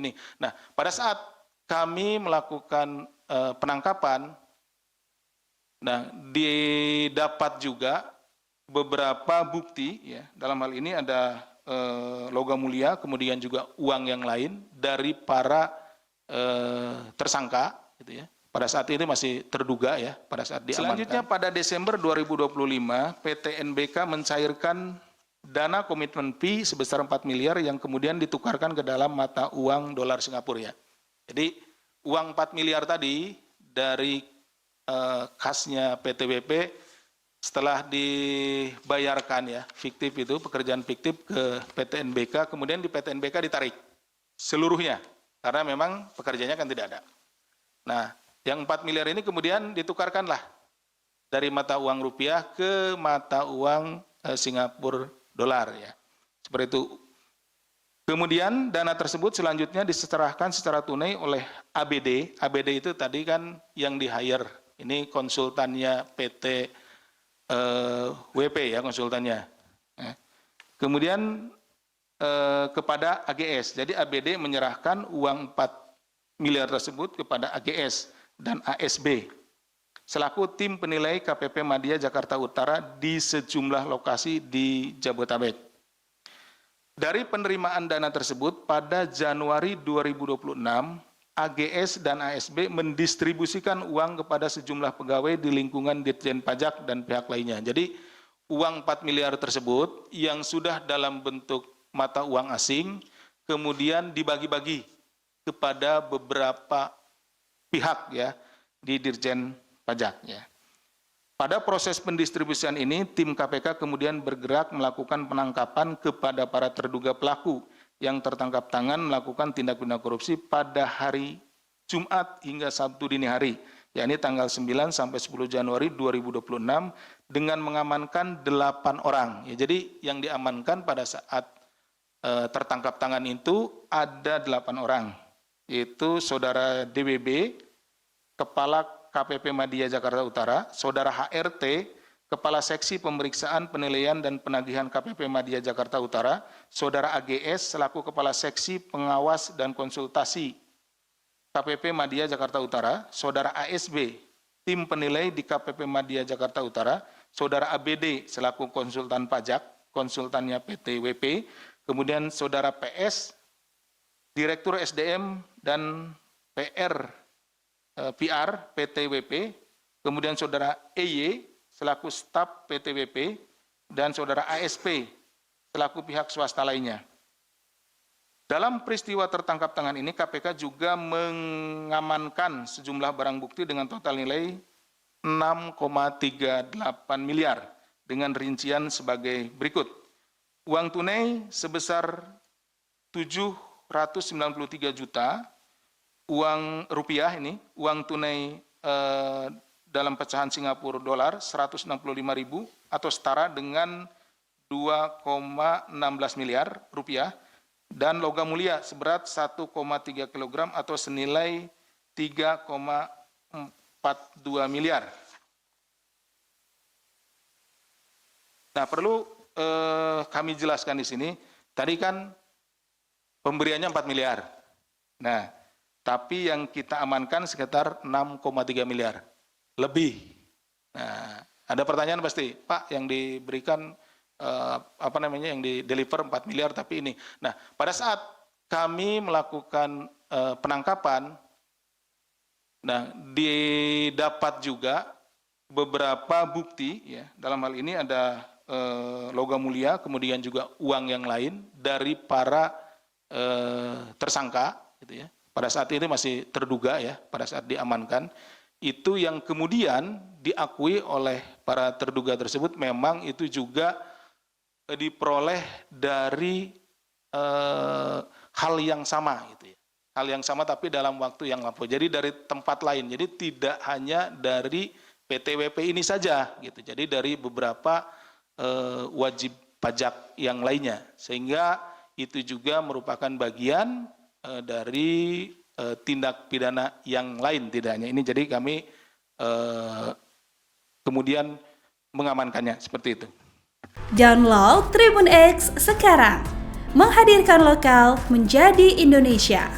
ini. Nah, pada saat kami melakukan penangkapan, nah didapat juga beberapa bukti, ya. Dalam hal ini ada logam mulia, kemudian juga uang yang lain dari para tersangka, gitu ya. Pada saat ini masih terduga, ya, pada saat diamankan. Selanjutnya pada Desember 2025, PT NBK mencairkan dana komitmen fee sebesar 4 miliar yang kemudian ditukarkan ke dalam mata uang dolar Singapura, ya. Jadi uang 4 miliar tadi dari kasnya PTWP setelah dibayarkan, ya, fiktif itu, pekerjaan fiktif ke PT NBK, kemudian di PT NBK ditarik seluruhnya karena memang pekerjaannya kan tidak ada. Nah, yang 4 miliar ini kemudian ditukarkanlah dari mata uang rupiah ke mata uang Singapura dolar, ya. Seperti itu. Kemudian dana tersebut selanjutnya diserahkan secara tunai oleh ABD. ABD itu tadi kan yang di-hire. Ini konsultannya PT WP, ya, konsultannya. Kemudian kepada AGS. Jadi ABD menyerahkan uang 4 miliar tersebut kepada AGS dan ASB selaku tim penilai KPP Madya Jakarta Utara di sejumlah lokasi di Jabodetabek. Dari penerimaan dana tersebut pada Januari 2026, AGS dan ASB mendistribusikan uang kepada sejumlah pegawai di lingkungan Ditjen Pajak dan pihak lainnya. Jadi uang 4 miliar tersebut yang sudah dalam bentuk mata uang asing kemudian dibagi-bagi kepada beberapa pihak, ya, di Dirjen Pajak, ya. Pada proses pendistribusian ini, tim KPK kemudian bergerak melakukan penangkapan kepada para terduga pelaku yang tertangkap tangan melakukan tindak pidana korupsi pada hari Jumat hingga Sabtu dini hari, yakni tanggal 9 sampai 10 Januari 2026 dengan mengamankan 8 orang. Ya, jadi yang diamankan pada saat tertangkap tangan itu ada 8 orang, yaitu Saudara DWB, Kepala KPP Madya Jakarta Utara, Saudara HRT, Kepala Seksi Pemeriksaan, Penilaian, dan Penagihan KPP Madya Jakarta Utara, Saudara AGS selaku Kepala Seksi Pengawas dan Konsultasi KPP Madya Jakarta Utara, Saudara ASB, Tim Penilai di KPP Madya Jakarta Utara, Saudara ABD selaku Konsultan Pajak, konsultannya PT WP, kemudian Saudara PS, Direktur SDM dan PR PT WP, kemudian Saudara EY selaku staf PT WP, dan Saudara ASP selaku pihak swasta lainnya. Dalam peristiwa tertangkap tangan ini, KPK juga mengamankan sejumlah barang bukti dengan total nilai 6,38 miliar dengan rincian sebagai berikut. Uang tunai sebesar 793 juta, uang rupiah ini, uang tunai dalam pecahan Singapura dolar 165.000 atau setara dengan 2,16 miliar rupiah, dan logam mulia seberat 1,3 kg atau senilai 3,42 miliar. Nah, perlu kami jelaskan di sini, tadi kan pemberiannya 4 miliar. Nah, tapi yang kita amankan sekitar 6,3 miliar lebih. Nah, ada pertanyaan pasti, Pak, yang diberikan yang di deliver 4 miliar tapi ini. Nah, pada saat kami melakukan penangkapan, nah didapat juga beberapa bukti, ya. Dalam hal ini ada logam mulia, kemudian juga uang yang lain dari para tersangka, gitu ya. Pada saat ini masih terduga, ya, pada saat diamankan, itu yang kemudian diakui oleh para terduga tersebut memang itu juga diperoleh dari hal yang sama, gitu ya. Hal yang sama tapi dalam waktu yang lampau. Jadi dari tempat lain. Jadi tidak hanya dari PTWP ini saja, gitu. Jadi dari beberapa wajib pajak yang lainnya. Sehingga itu juga merupakan bagian dari tindak pidana yang lain, tidak hanya ini. Jadi kami kemudian mengamankannya seperti itu. Download Tribun X sekarang, menghadirkan lokal menjadi Indonesia.